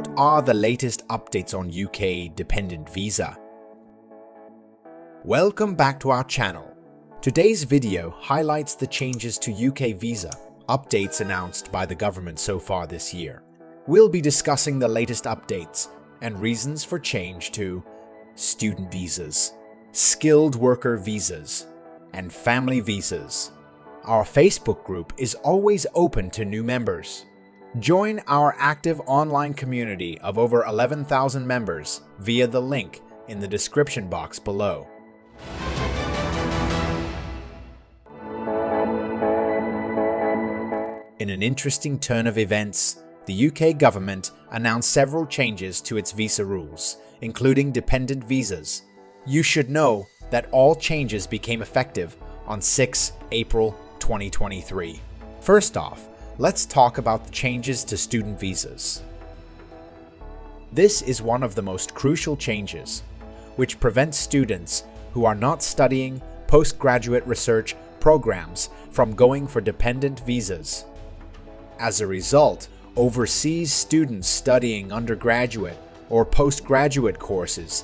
What are the latest updates on UK dependent visa? Welcome back to our channel. Today's video highlights the changes to UK visa updates announced by the government so far this year. We'll be discussing the latest updates and reasons for change to student visas, skilled worker visas, and family visas. Our Facebook group is always open to new members. Join our active online community of over 11,000 members via the link in the description box below. In an interesting turn of events, the UK government announced several changes to its visa rules, including dependent visas. You should know that all changes became effective on 6 April 2023. First off, let's talk about the changes to student visas. This is one of the most crucial changes, which prevents students who are not studying postgraduate research programs from going for dependent visas. As a result, overseas students studying undergraduate or postgraduate courses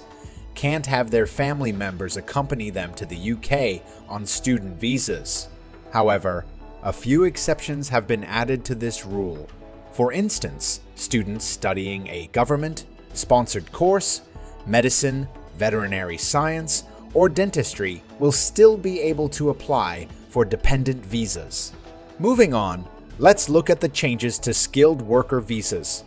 can't have their family members accompany them to the UK on student visas. However, a few exceptions have been added to this rule. For instance, students studying a government-sponsored course, medicine, veterinary science, or dentistry will still be able to apply for dependent visas. Moving on, let's look at the changes to skilled worker visas.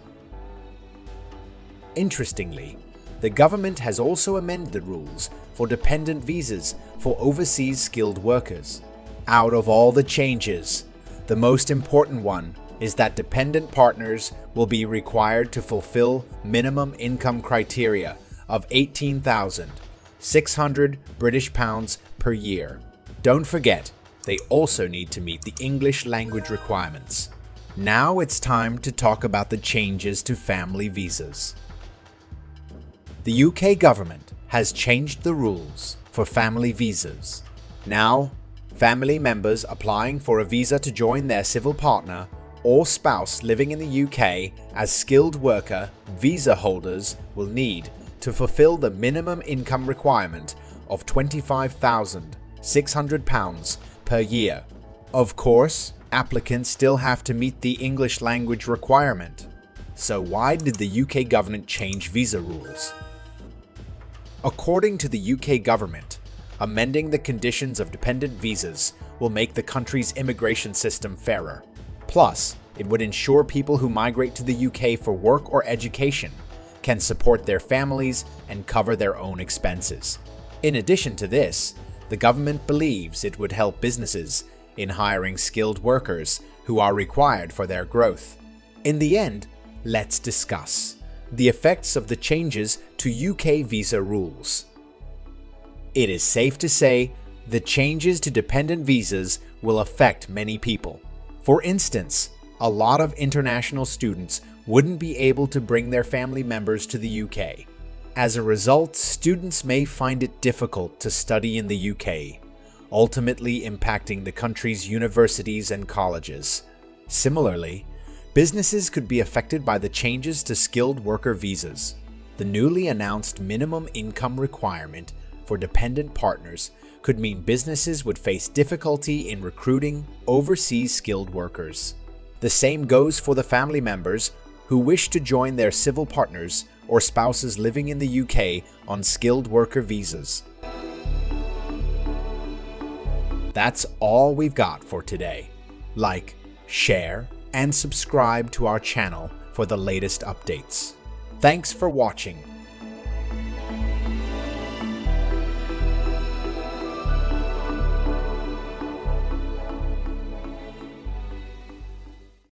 Interestingly, the government has also amended the rules for dependent visas for overseas skilled workers. Out of all the changes, the most important one is that dependent partners will be required to fulfill minimum income criteria of £18,600 British pounds per year. Don't forget, they also need to meet the English language requirements. Now it's time to talk about the changes to family visas. The UK government has changed the rules for family visas. Now, family members applying for a visa to join their civil partner or spouse living in the UK as skilled worker visa holders will need to fulfill the minimum income requirement of £25,600 per year. Of course, applicants still have to meet the English language requirement. So why did the UK government change visa rules? According to the UK government, amending the conditions of dependent visas will make the country's immigration system fairer. Plus, it would ensure people who migrate to the UK for work or education can support their families and cover their own expenses. In addition to this, the government believes it would help businesses in hiring skilled workers who are required for their growth. In the end, let's discuss the effects of the changes to UK visa rules. It is safe to say the changes to dependent visas will affect many people. For instance, a lot of international students wouldn't be able to bring their family members to the UK. As a result, students may find it difficult to study in the UK, ultimately impacting the country's universities and colleges. Similarly, businesses could be affected by the changes to skilled worker visas. The newly announced minimum income requirement for dependent partners could mean businesses would face difficulty in recruiting overseas skilled workers. The same goes for the family members who wish to join their civil partners or spouses living in the UK on skilled worker visas. That's all we've got for today. Like, share, and subscribe to our channel for the latest updates. Thanks for watching.